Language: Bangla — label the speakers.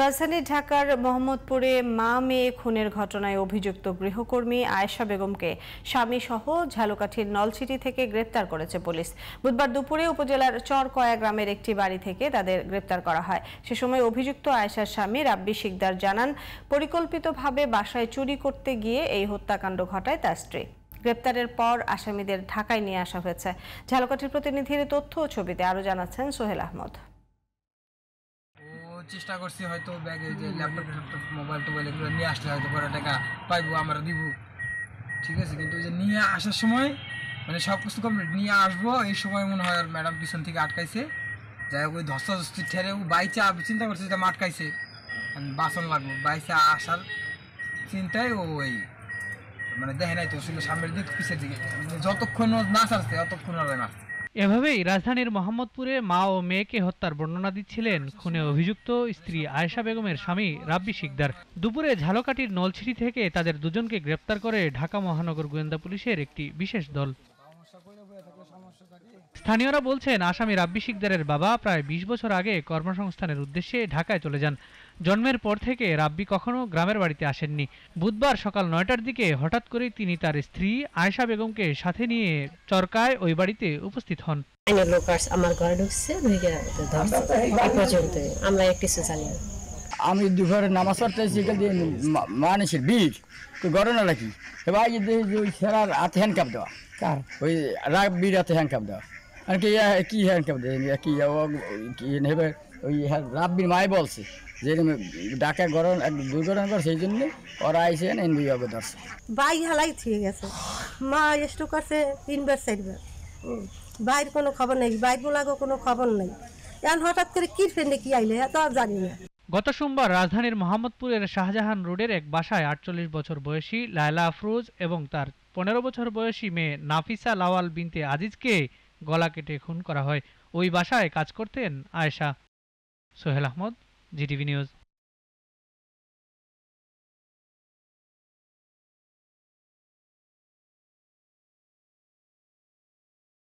Speaker 1: রাজধানী ঢাকার মোহাম্মদপুরে মা মেয়ে খুনের ঘটনায় অভিযুক্ত গৃহকর্মী আয়েশা বেগমকে স্বামীসহ ঝালকাঠির নলছিটি থেকে গ্রেপ্তার করেছে পুলিশ। বুধবার দুপুরে উপজেলার চরকয়া গ্রামের একটি বাড়ি থেকে তাদের গ্রেপ্তার করা হয়। সে সময় অভিযুক্ত আয়েশার স্বামী রাব্বি শিকদার জানান, পরিকল্পিতভাবে বাসায় চুরি করতে গিয়ে এই হত্যাকাণ্ড ঘটায় তার স্ত্রী। গ্রেপ্তারের পর আসামিদের ঢাকায় নিয়ে আসা হয়েছে। ঝালকাঠির প্রতিনিধির তথ্য ও ছবিতে আরো জানাচ্ছেন সোহেল আহমদ।
Speaker 2: চেষ্টা করছি হয়তো ব্যাগে যে ল্যাপটপ মোবাইল টোবাইল এগুলো নিয়ে আসলে হয়তো পরে টাকা পাইবো, আমরা দিব, ঠিক আছে। কিন্তু ওই যে নিয়ে আসার সময় মানে সব কিছু কমপ্লিট নিয়ে আসবো, এই সময় মনে হয় আর ম্যাডাম পিছন থেকে আটকাইছে। যাই হোক ওই ধস্তাধস্তি ঠেরে বাইচা চিন্তা করছে যেটা আটকাইছে, বাসন লাগবো, বাইচা আসার চিন্তায় ওই মানে দেখে নাই তো সামনের দিক পিছের দিকে, যতক্ষণ না ছাড়ছে ততক্ষণ হবে না।
Speaker 3: এভাবেই রাজধানীর মোহাম্মদপুরে মা ও মেয়েকে হত্যার বর্ণনা দিচ্ছিলেন খুনে অভিযুক্ত স্ত্রী আয়েশা বেগমের স্বামী রাব্বি শিকদার। দুপুরে ঝালকাঠির নলছিটি থেকে তাদের দুজনকে গ্রেপ্তার করে ঢাকা মহানগর গোয়েন্দা পুলিশের একটি বিশেষ দল। স্থানীয়রা বলছেন, আসামি রাব্বি শিকদারের বাবা প্রায় ২০ বছর আগে কর্মসংস্থানের উদ্দেশ্যে ঢাকায় চলে যান। জন্মের পর থেকে রাব্বি কখনো গ্রামের বাড়িতে আসেননি। বুধবার সকাল ৯টার দিকে হঠাৎ করেই তিনি তার স্ত্রী আয়েশা বেগমকে সাথে নিয়ে চরকায় ওই বাড়িতে উপস্থিত হন।
Speaker 4: আমার ঘরে ঢুকছে, আমরা কিছু জানি না।
Speaker 5: আমি দুপুরে নামাজ পড়তে মানুষের ভিড় তো ঘটনা নাকি এবার ওই সেরার হাতে হ্যান্ডকাপ দেওয়া, কার ওই রাব্বির হাতে হ্যান্ডকাপ দেওয়া, আর কি হ্যান্ডকাপ দেয় কি নেবে ওই রাব্বির মায় বলছে যে ঢাকা দুর্ঘটনা করে, সেই জন্য ওরা আইসে এনবিভাবে ধরছে।
Speaker 4: বাই হালাই ঠিক গেছে, মা স্ট্রোক করছে 3বার 4বার, বাইর কোনো খবর নেই, বাইর বলাগো কোনো খবর নেই। এখন হঠাৎ করে কি ফ্রেন্ডে কি আইলে তা জানি না।
Speaker 3: গত সোমবার রাজধানীর মোহাম্মদপুরের শাহজাহান রোডের এক বাসায় ৪৮ বছর বয়সী লায়লা আফরোজ এবং তার ১৫ বছর বয়সী মেয়ে নাফিসা লাওয়াল বিনতে আজিজকে গলা কেটে খুন করা হয়। ওই বাসায় কাজ করতেন আয়েশা। সোহেল আহমদ, জিটিভি নিউজ।